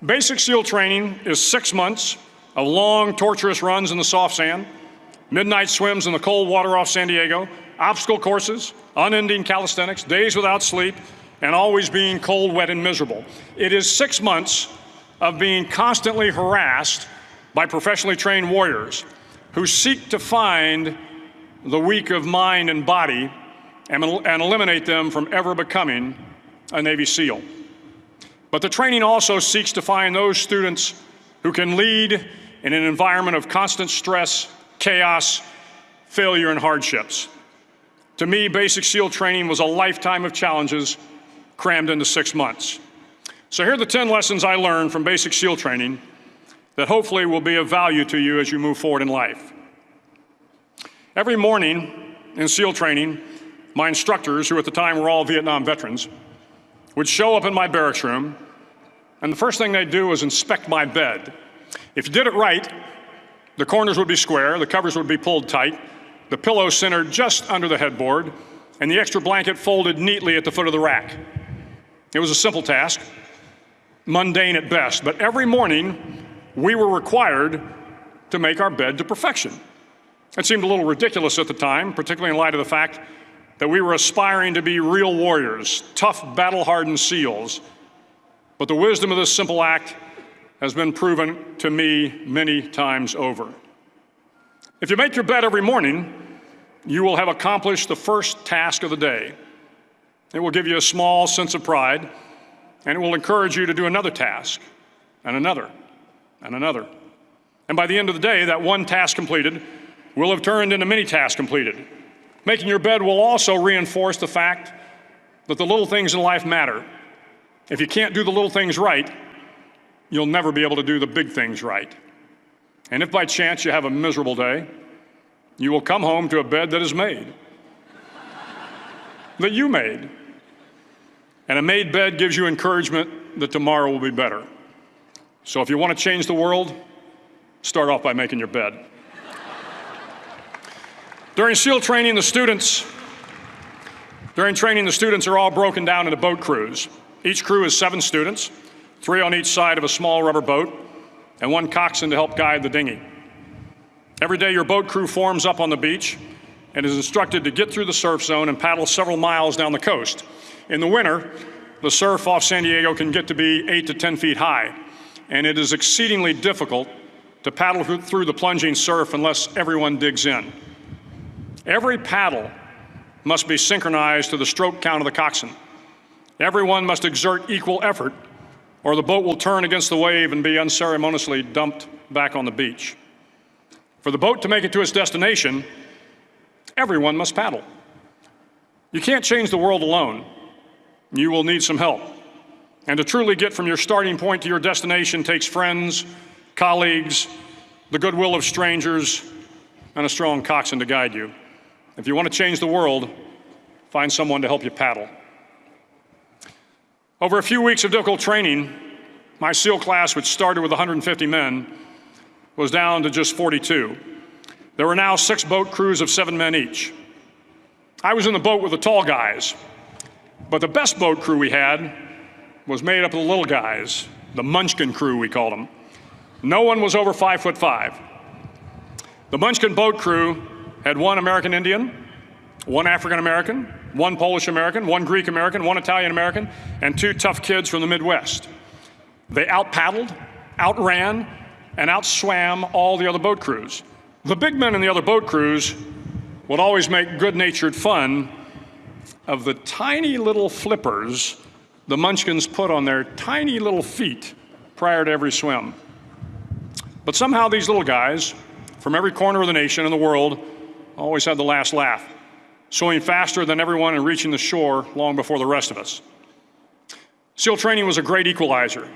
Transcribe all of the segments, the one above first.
Basic SEAL training is 6 months of long, torturous runs in the soft sand, midnight swims in the cold water off San Diego, obstacle courses, unending calisthenics, days without sleep, and always being cold, wet, and miserable. It is 6 months of being constantly harassed by professionally trained warriors who seek to find the weak of mind and body and eliminate them from ever becoming a Navy SEAL. But the training also seeks to find those students who can lead in an environment of constant stress, chaos, failure, and hardships. To me, basic SEAL training was a lifetime of challenges crammed into 6 months. So here are the 10 lessons I learned from basic SEAL training that hopefully will be of value to you as you move forward in life. Every morning in SEAL training, my instructors, who at the time were all Vietnam veterans, would show up in my barracks room, and the first thing they'd do was inspect my bed. If you did it right, the corners would be square, the covers would be pulled tight, the pillow centered just under the headboard, and the extra blanket folded neatly at the foot of the rack. It was a simple task, mundane at best, but every morning we were required to make our bed to perfection. It seemed a little ridiculous at the time, particularly in light of the fact that we were aspiring to be real warriors, tough, battle-hardened SEALs. But the wisdom of this simple act has been proven to me many times over. If you make your bed every morning, you will have accomplished the first task of the day. It will give you a small sense of pride, and it will encourage you to do another task, and another, and another. And by the end of the day, that one task completed will have turned into many tasks completed. Making your bed will also reinforce the fact that the little things in life matter. If you can't do the little things right, you'll never be able to do the big things right. And if by chance you have a miserable day, you will come home to a bed that is made, that you made. And a made bed gives you encouragement that tomorrow will be better. So if you want to change the world, start off by making your bed. During SEAL training, the students are all broken down into boat crews. Each crew is 7 students, 3 on each side of a small rubber boat, and 1 coxswain to help guide the dinghy. Every day, your boat crew forms up on the beach and is instructed to get through the surf zone and paddle several miles down the coast. In the winter, the surf off San Diego can get to be 8 to 10 feet high, and it is exceedingly difficult to paddle through the plunging surf unless everyone digs in. Every paddle must be synchronized to the stroke count of the coxswain. Everyone must exert equal effort, or the boat will turn against the wave and be unceremoniously dumped back on the beach. For the boat to make it to its destination, everyone must paddle. You can't change the world alone. You will need some help. And to truly get from your starting point to your destination takes friends, colleagues, the goodwill of strangers, and a strong coxswain to guide you. If you want to change the world, find someone to help you paddle. Over a few weeks of difficult training, my SEAL class, which started with 150 men, was down to just 42. There were now 6 boat crews of 7 men each. I was in the boat with the tall guys, but the best boat crew we had was made up of the little guys, the Munchkin crew, we called them. No one was over 5'5". The Munchkin boat crew had 1 American Indian, 1 African American, 1 Polish American, 1 Greek American, 1 Italian American, and 2 tough kids from the Midwest. They out-paddled, outran, and outswam all the other boat crews. The big men in the other boat crews would always make good-natured fun of the tiny little flippers the Munchkins put on their tiny little feet prior to every swim. But somehow these little guys from every corner of the nation and the world always had the last laugh, swimming faster than everyone and reaching the shore long before the rest of us. SEAL training was a great equalizer.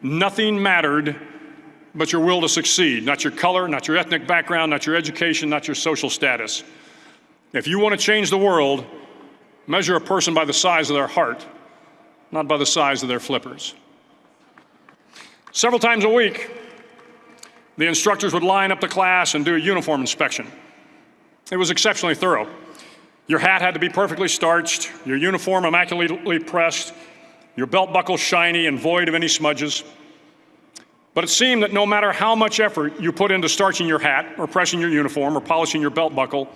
Nothing mattered but your will to succeed, not your color, not your ethnic background, not your education, not your social status. If you want to change the world, measure a person by the size of their heart, not by the size of their flippers. Several times a week, the instructors would line up the class and do a uniform inspection. It was exceptionally thorough. Your hat had to be perfectly starched, your uniform immaculately pressed, your belt buckle shiny and void of any smudges. But it seemed that no matter how much effort you put into starching your hat or pressing your uniform or polishing your belt buckle,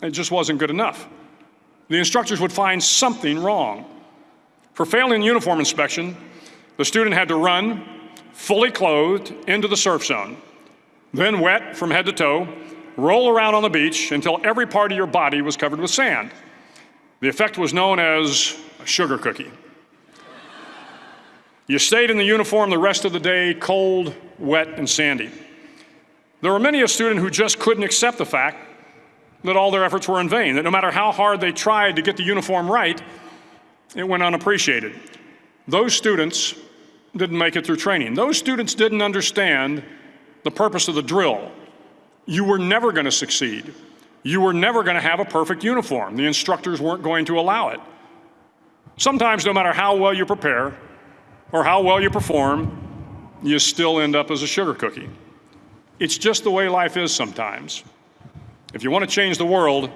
it just wasn't good enough. The instructors would find something wrong. For failing the uniform inspection, the student had to run, fully clothed, into the surf zone, then wet from head to toe, roll around on the beach until every part of your body was covered with sand. The effect was known as a sugar cookie. You stayed in the uniform the rest of the day, cold, wet, and sandy. There were many a student who just couldn't accept the fact that all their efforts were in vain, that no matter how hard they tried to get the uniform right, it went unappreciated. Those students didn't make it through training. Those students didn't understand the purpose of the drill. You were never going to succeed. You were never going to have a perfect uniform. The instructors weren't going to allow it. Sometimes, no matter how well you prepare or how well you perform, you still end up as a sugar cookie. It's just the way life is sometimes. If you want to change the world,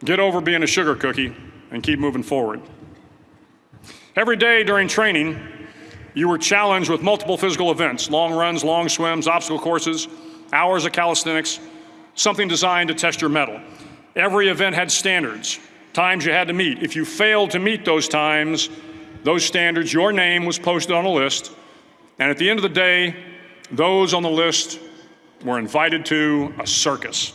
get over being a sugar cookie and keep moving forward. Every day during training, you were challenged with multiple physical events: long runs, long swims, obstacle courses, hours of calisthenics, something designed to test your mettle. Every event had standards, times you had to meet. If you failed to meet those times, those standards, your name was posted on a list, and at the end of the day, those on the list were invited to a circus.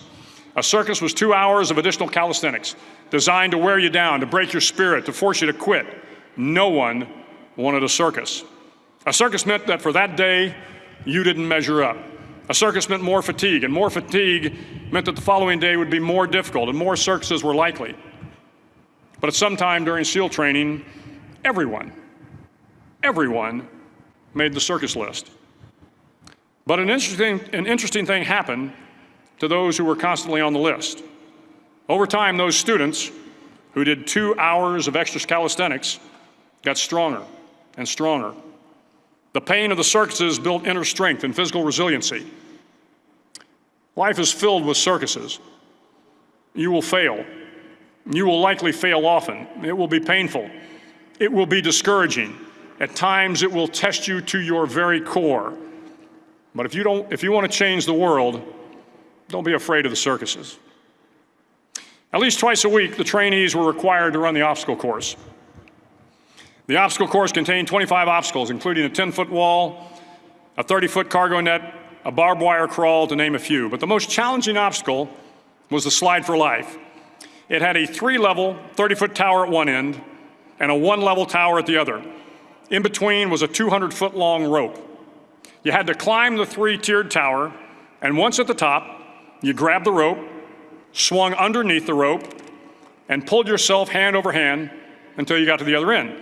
A circus was 2 hours of additional calisthenics, designed to wear you down, to break your spirit, to force you to quit. No one wanted a circus. A circus meant that for that day, you didn't measure up. A circus meant more fatigue, and more fatigue meant that the following day would be more difficult, and more circuses were likely. But at some time during SEAL training, everyone made the circus list. But an interesting thing happened to those who were constantly on the list. Over time, those students who did 2 hours of extra calisthenics got stronger and stronger. The pain of the circuses built inner strength and physical resiliency. Life is filled with circuses. You will fail. You will likely fail often. It will be painful. It will be discouraging. At times, it will test you to your very core. But if you want to change the world, don't be afraid of the circuses. At least twice a week, the trainees were required to run the obstacle course. The obstacle course contained 25 obstacles, including a 10-foot wall, a 30-foot cargo net, a barbed wire crawl, to name a few. But the most challenging obstacle was the slide for life. It had a 3-level, 30-foot tower at one end and a 1-level tower at the other. In between was a 200-foot-long rope. You had to climb the 3-tiered tower, and once at the top, you grabbed the rope, swung underneath the rope, and pulled yourself hand over hand until you got to the other end.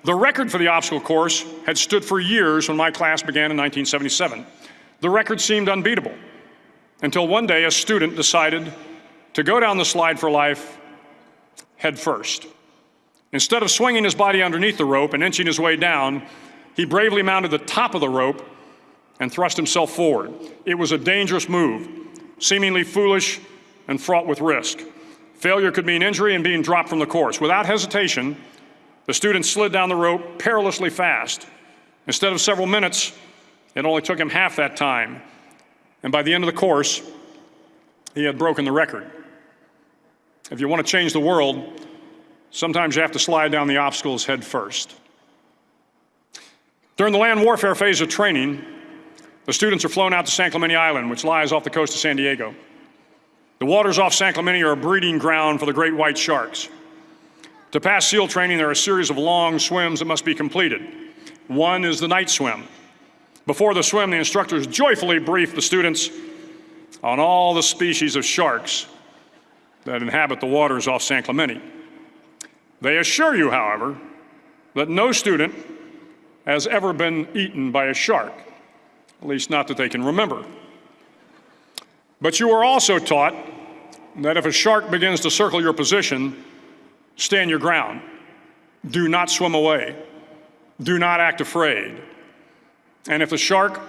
The record for the obstacle course had stood for years when my class began in 1977. The record seemed unbeatable until one day a student decided to go down the slide for life head first. Instead of swinging his body underneath the rope and inching his way down, he bravely mounted the top of the rope and thrust himself forward. It was a dangerous move, seemingly foolish and fraught with risk. Failure could mean injury and being dropped from the course. Without hesitation, the student slid down the rope perilously fast. Instead of several minutes, it only took him half that time. And by the end of the course, he had broken the record. If you want to change the world, sometimes you have to slide down the obstacles head first. During the land warfare phase of training, the students are flown out to San Clemente Island, which lies off the coast of San Diego. The waters off San Clemente are a breeding ground for the great white sharks. To pass SEAL training, there are a series of long swims that must be completed. One is the night swim. Before the swim, the instructors joyfully brief the students on all the species of sharks that inhabit the waters off San Clemente. They assure you, however, that no student has ever been eaten by a shark, at least not that they can remember. But you are also taught that if a shark begins to circle your position, stand your ground. Do not swim away. Do not act afraid. And if the shark,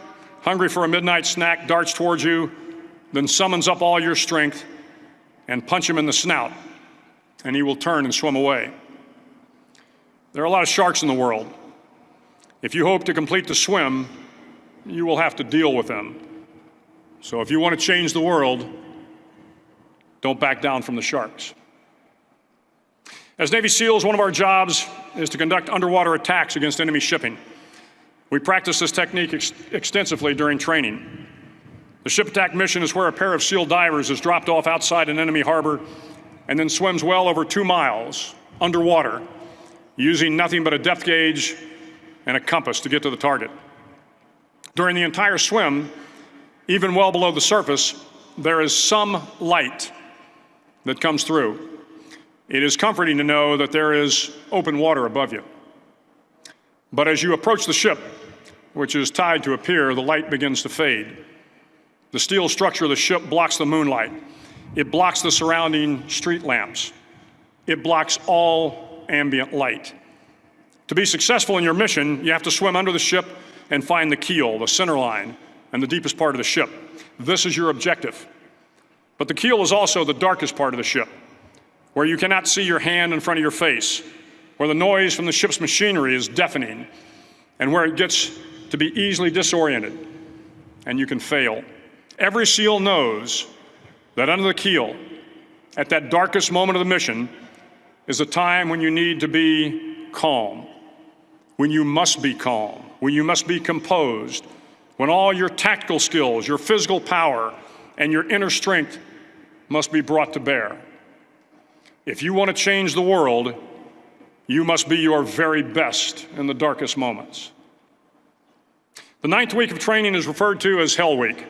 hungry for a midnight snack, darts towards you, then summons up all your strength and punch him in the snout, and he will turn and swim away. There are a lot of sharks in the world. If you hope to complete the swim, you will have to deal with them. So if you want to change the world, don't back down from the sharks. As Navy SEALs, one of our jobs is to conduct underwater attacks against enemy shipping. We practice this technique extensively during training. The ship attack mission is where a pair of SEAL divers is dropped off outside an enemy harbor and then swims well over 2 miles underwater, using nothing but a depth gauge and a compass to get to the target. During the entire swim, even well below the surface, there is some light that comes through. It is comforting to know that there is open water above you. But as you approach the ship, which is tied to a pier, the light begins to fade. The steel structure of the ship blocks the moonlight. It blocks the surrounding street lamps. It blocks all ambient light. To be successful in your mission, you have to swim under the ship and find the keel, the center line, and the deepest part of the ship. This is your objective. But the keel is also the darkest part of the ship, where you cannot see your hand in front of your face, where the noise from the ship's machinery is deafening, and where it gets to be easily disoriented, and you can fail. Every SEAL knows that under the keel, at that darkest moment of the mission, is a time when you need to be calm, when you must be calm, when you must be composed, when all your tactical skills, your physical power, and your inner strength must be brought to bear. If you want to change the world, you must be your very best in the darkest moments. The 9th week of training is referred to as Hell Week.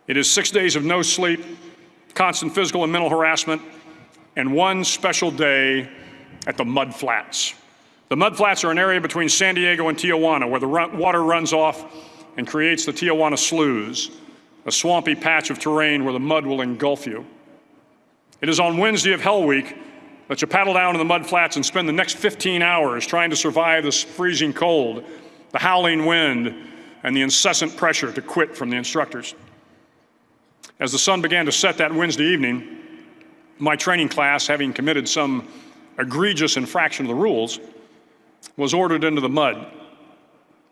It is 6 days of no sleep, constant physical and mental harassment, and one special day at the Mud Flats. The Mud Flats are an area between San Diego and Tijuana where the water runs off and creates the Tijuana Sloughs, a swampy patch of terrain where the mud will engulf you. It is on Wednesday of Hell Week that you paddle down to the Mud Flats and spend the next 15 hours trying to survive this freezing cold, the howling wind, and the incessant pressure to quit from the instructors. As the sun began to set that Wednesday evening, my training class, having committed some egregious infraction of the rules, was ordered into the mud.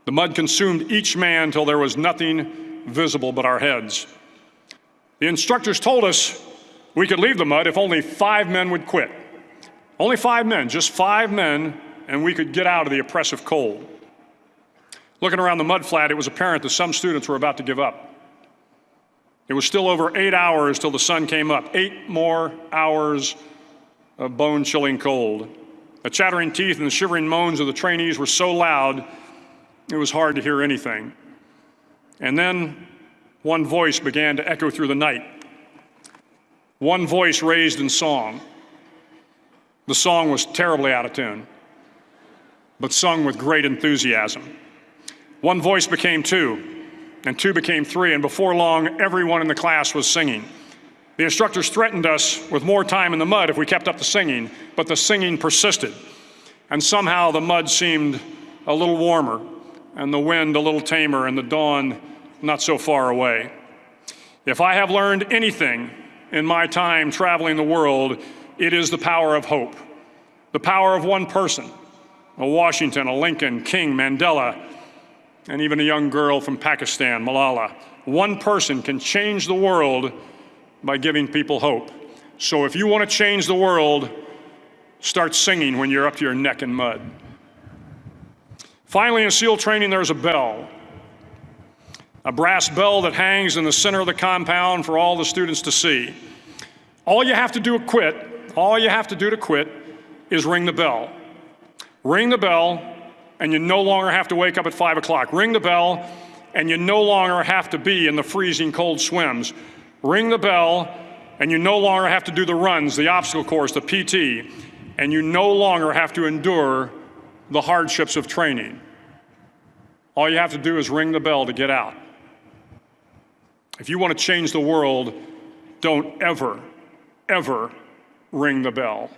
The mud consumed each man till there was nothing visible but our heads. The instructors told us we could leave the mud if only 5 men would quit. Only 5 men, just 5 men, and we could get out of the oppressive cold. Looking around the mud flat, it was apparent that some students were about to give up. It was still over 8 hours till the sun came up. 8 more hours of bone-chilling cold. The chattering teeth and the shivering moans of the trainees were so loud, it was hard to hear anything. And then one voice began to echo through the night. One voice raised in song. The song was terribly out of tune, but sung with great enthusiasm. One voice became 2, and 2 became 3, and before long, everyone in the class was singing. The instructors threatened us with more time in the mud if we kept up the singing, but the singing persisted. And somehow the mud seemed a little warmer, and the wind a little tamer, and the dawn not so far away. If I have learned anything in my time traveling the world, it is the power of hope. The power of one person, a Washington, a Lincoln, King, Mandela, and even a young girl from Pakistan, Malala. One person can change the world by giving people hope. So if you want to change the world, start singing when you're up to your neck in mud. Finally, in SEAL training, there's a bell. A brass bell that hangs in the center of the compound for all the students to see. All you have to do to quit is ring the bell. Ring the bell, and you no longer have to wake up at 5 o'clock. Ring the bell, and you no longer have to be in the freezing cold swims. Ring the bell, and you no longer have to do the runs, the obstacle course, the PT, and you no longer have to endure the hardships of training. All you have to do is ring the bell to get out. If you want to change the world, don't ever, ever ring the bell.